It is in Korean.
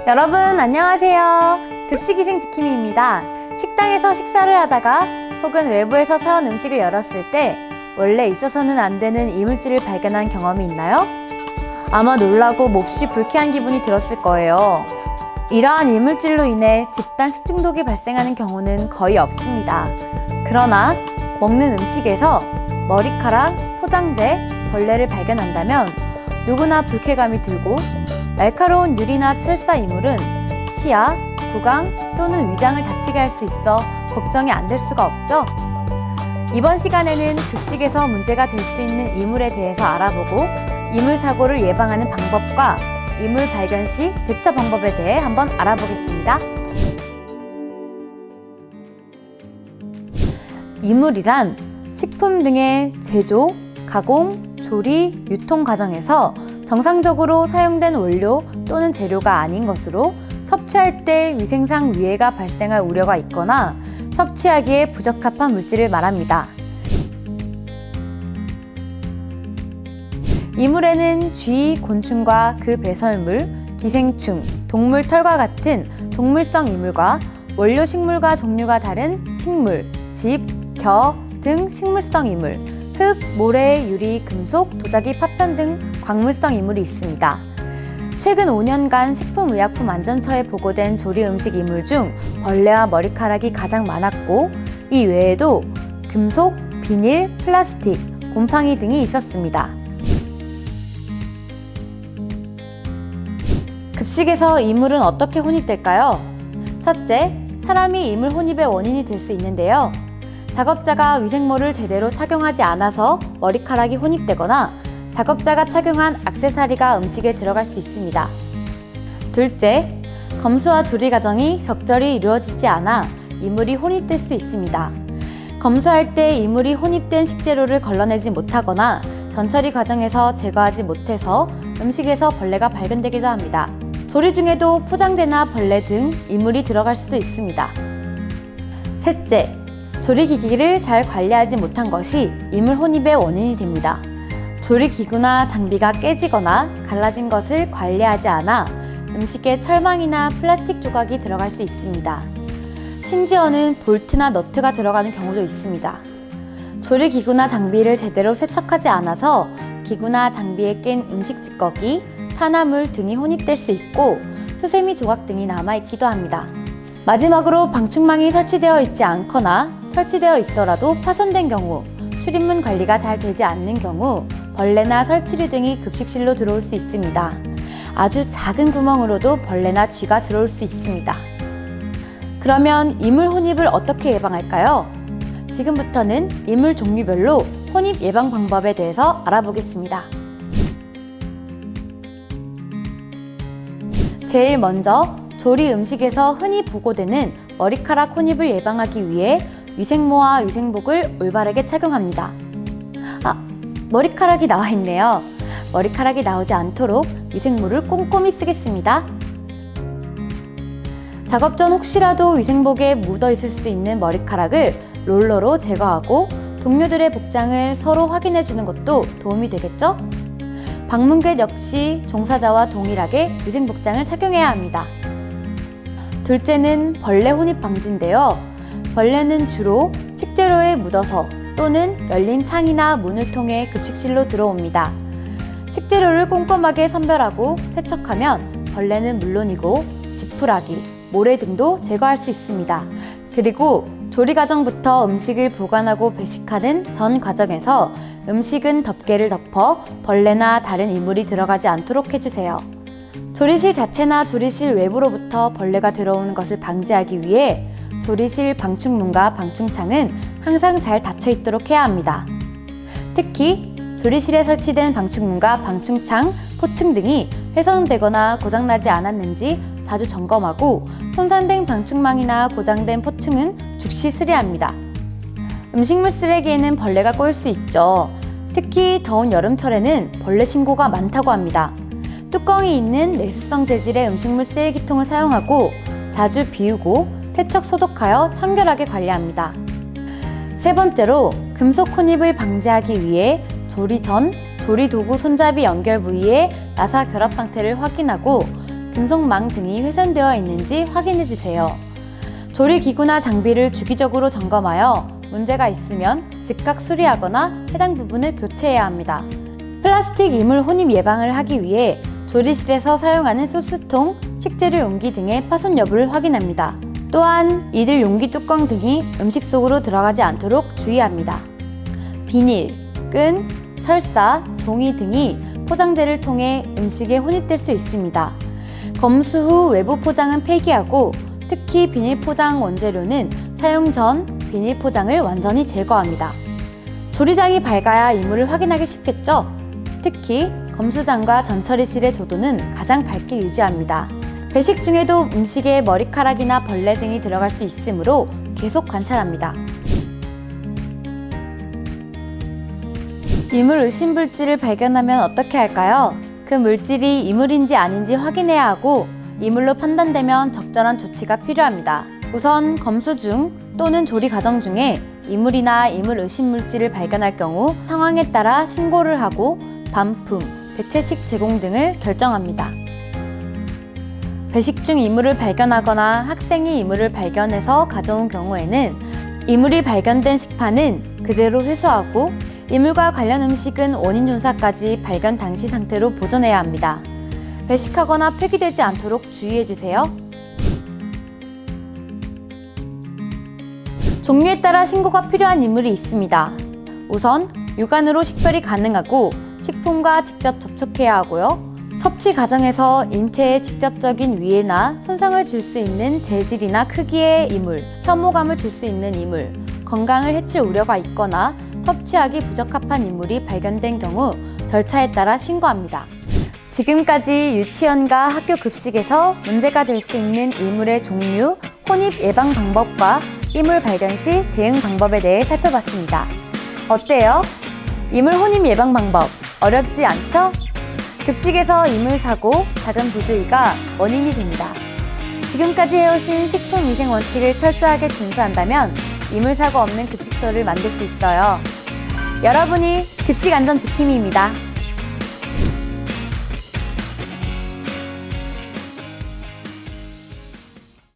여러분 안녕하세요. 급식위생 지킴이입니다. 식당에서 식사를 하다가 혹은 외부에서 사온 음식을 열었을 때 원래 있어서는 안 되는 이물질을 발견한 경험이 있나요? 아마 놀라고 몹시 불쾌한 기분이 들었을 거예요. 이러한 이물질로 인해 집단 식중독이 발생하는 경우는 거의 없습니다. 그러나 먹는 음식에서 머리카락, 포장재, 벌레를 발견한다면 누구나 불쾌감이 들고 날카로운 유리나 철사 이물은 치아, 구강 또는 위장을 다치게 할 수 있어 걱정이 안 될 수가 없죠? 이번 시간에는 급식에서 문제가 될 수 있는 이물에 대해서 알아보고 이물 사고를 예방하는 방법과 이물 발견 시 대처 방법에 대해 한번 알아보겠습니다. 이물이란 식품 등의 제조, 가공, 조리, 유통 과정에서 정상적으로 사용된 원료 또는 재료가 아닌 것으로 섭취할 때 위생상 위해가 발생할 우려가 있거나 섭취하기에 부적합한 물질을 말합니다. 이물에는 쥐, 곤충과 그 배설물, 기생충, 동물 털과 같은 동물성 이물과 원료 식물과 종류가 다른 식물, 집, 겨 등 식물성 이물, 흙, 모래, 유리, 금속, 도자기, 파편 등 광물성 이물이 있습니다. 최근 5년간 식품의약품안전처에 보고된 조리 음식 이물 중 벌레와 머리카락이 가장 많았고 이 외에도 금속, 비닐, 플라스틱, 곰팡이 등이 있었습니다. 급식에서 이물은 어떻게 혼입될까요? 첫째, 사람이 이물 혼입의 원인이 될 수 있는데요. 작업자가 위생모를 제대로 착용하지 않아서 머리카락이 혼입되거나 작업자가 착용한 액세서리가 음식에 들어갈 수 있습니다. 둘째, 검수와 조리 과정이 적절히 이루어지지 않아 이물이 혼입될 수 있습니다. 검수할 때 이물이 혼입된 식재료를 걸러내지 못하거나 전처리 과정에서 제거하지 못해서 음식에서 벌레가 발견되기도 합니다. 조리 중에도 포장재나 벌레 등 이물이 들어갈 수도 있습니다. 셋째, 조리기기를 잘 관리하지 못한 것이 이물 혼입의 원인이 됩니다. 조리기구나 장비가 깨지거나 갈라진 것을 관리하지 않아 음식에 철망이나 플라스틱 조각이 들어갈 수 있습니다. 심지어는 볼트나 너트가 들어가는 경우도 있습니다. 조리기구나 장비를 제대로 세척하지 않아서 기구나 장비에 낀 음식 찌꺼기, 탄화물 등이 혼입될 수 있고 수세미 조각 등이 남아있기도 합니다. 마지막으로 방충망이 설치되어 있지 않거나 설치되어 있더라도 파손된 경우, 출입문 관리가 잘 되지 않는 경우 벌레나 설치류 등이 급식실로 들어올 수 있습니다. 아주 작은 구멍으로도 벌레나 쥐가 들어올 수 있습니다. 그러면 이물 혼입을 어떻게 예방할까요? 지금부터는 이물 종류별로 혼입 예방 방법에 대해서 알아보겠습니다. 제일 먼저 조리 음식에서 흔히 보고되는 머리카락 혼입을 예방하기 위해 위생모와 위생복을 올바르게 착용합니다. 머리카락이 나와 있네요. 머리카락이 나오지 않도록 위생모를 꼼꼼히 쓰겠습니다. 작업 전 혹시라도 위생복에 묻어 있을 수 있는 머리카락을 롤러로 제거하고 동료들의 복장을 서로 확인해 주는 것도 도움이 되겠죠? 방문객 역시 종사자와 동일하게 위생복장을 착용해야 합니다. 둘째는 벌레 혼입 방지인데요. 벌레는 주로 식재료에 묻어서 또는 열린 창이나 문을 통해 급식실로 들어옵니다. 식재료를 꼼꼼하게 선별하고 세척하면 벌레는 물론이고 지푸라기, 모래 등도 제거할 수 있습니다. 그리고 조리 과정부터 음식을 보관하고 배식하는 전 과정에서 음식은 덮개를 덮어 벌레나 다른 이물이 들어가지 않도록 해주세요. 조리실 자체나 조리실 외부로부터 벌레가 들어오는 것을 방지하기 위해 조리실 방충문과 방충창은 항상 잘 닫혀 있도록 해야 합니다. 특히 조리실에 설치된 방충문과 방충창, 포층 등이 훼손되거나 고장나지 않았는지 자주 점검하고 손상된 방충망이나 고장된 포층은 즉시 수리합니다. 음식물 쓰레기에는 벌레가 꼬일 수 있죠. 특히 더운 여름철에는 벌레 신고가 많다고 합니다. 뚜껑이 있는 내수성 재질의 음식물 쓰레기통을 사용하고 자주 비우고 세척 소독하여 청결하게 관리합니다. 세 번째로 금속 혼입을 방지하기 위해 조리 전 조리 도구 손잡이 연결 부위의 나사 결합 상태를 확인하고 금속망 등이 훼손되어 있는지 확인해 주세요. 조리기구나 장비를 주기적으로 점검하여 문제가 있으면 즉각 수리하거나 해당 부분을 교체해야 합니다. 플라스틱 이물 혼입 예방을 하기 위해 조리실에서 사용하는 소스통, 식재료 용기 등의 파손 여부를 확인합니다. 또한 이들 용기 뚜껑 등이 음식 속으로 들어가지 않도록 주의합니다. 비닐, 끈, 철사, 종이 등이 포장재를 통해 음식에 혼입될 수 있습니다. 검수 후 외부 포장은 폐기하고 특히 비닐 포장 원재료는 사용 전 비닐 포장을 완전히 제거합니다. 조리장이 밝아야 이물을 확인하기 쉽겠죠? 특히 검수장과 전처리실의 조도는 가장 밝게 유지합니다. 배식 중에도 음식에 머리카락이나 벌레 등이 들어갈 수 있으므로 계속 관찰합니다. 이물 의심 물질을 발견하면 어떻게 할까요? 그 물질이 이물인지 아닌지 확인해야 하고 이물로 판단되면 적절한 조치가 필요합니다. 우선 검수 중 또는 조리 과정 중에 이물이나 이물 의심 물질을 발견할 경우 상황에 따라 신고를 하고 반품, 대체식 제공 등을 결정합니다. 배식 중 이물을 발견하거나 학생이 이물을 발견해서 가져온 경우에는 이물이 발견된 식판은 그대로 회수하고 이물과 관련 음식은 원인 조사까지 발견 당시 상태로 보존해야 합니다. 배식하거나 폐기되지 않도록 주의해주세요. 종류에 따라 신고가 필요한 이물이 있습니다. 우선 육안으로 식별이 가능하고 식품과 직접 접촉해야 하고요. 섭취 과정에서 인체에 직접적인 위해나 손상을 줄 수 있는 재질이나 크기의 이물, 혐오감을 줄 수 있는 이물, 건강을 해칠 우려가 있거나 섭취하기 부적합한 이물이 발견된 경우 절차에 따라 신고합니다. 지금까지 유치원과 학교 급식에서 문제가 될 수 있는 이물의 종류, 혼입 예방 방법과 이물 발견 시 대응 방법에 대해 살펴봤습니다. 어때요? 이물 혼입 예방 방법 어렵지 않죠? 급식에서 이물 사고, 작은 부주의가 원인이 됩니다. 지금까지 해오신 식품위생 원칙을 철저하게 준수한다면 이물 사고 없는 급식소를 만들 수 있어요. 여러분이 급식 안전 지킴이입니다.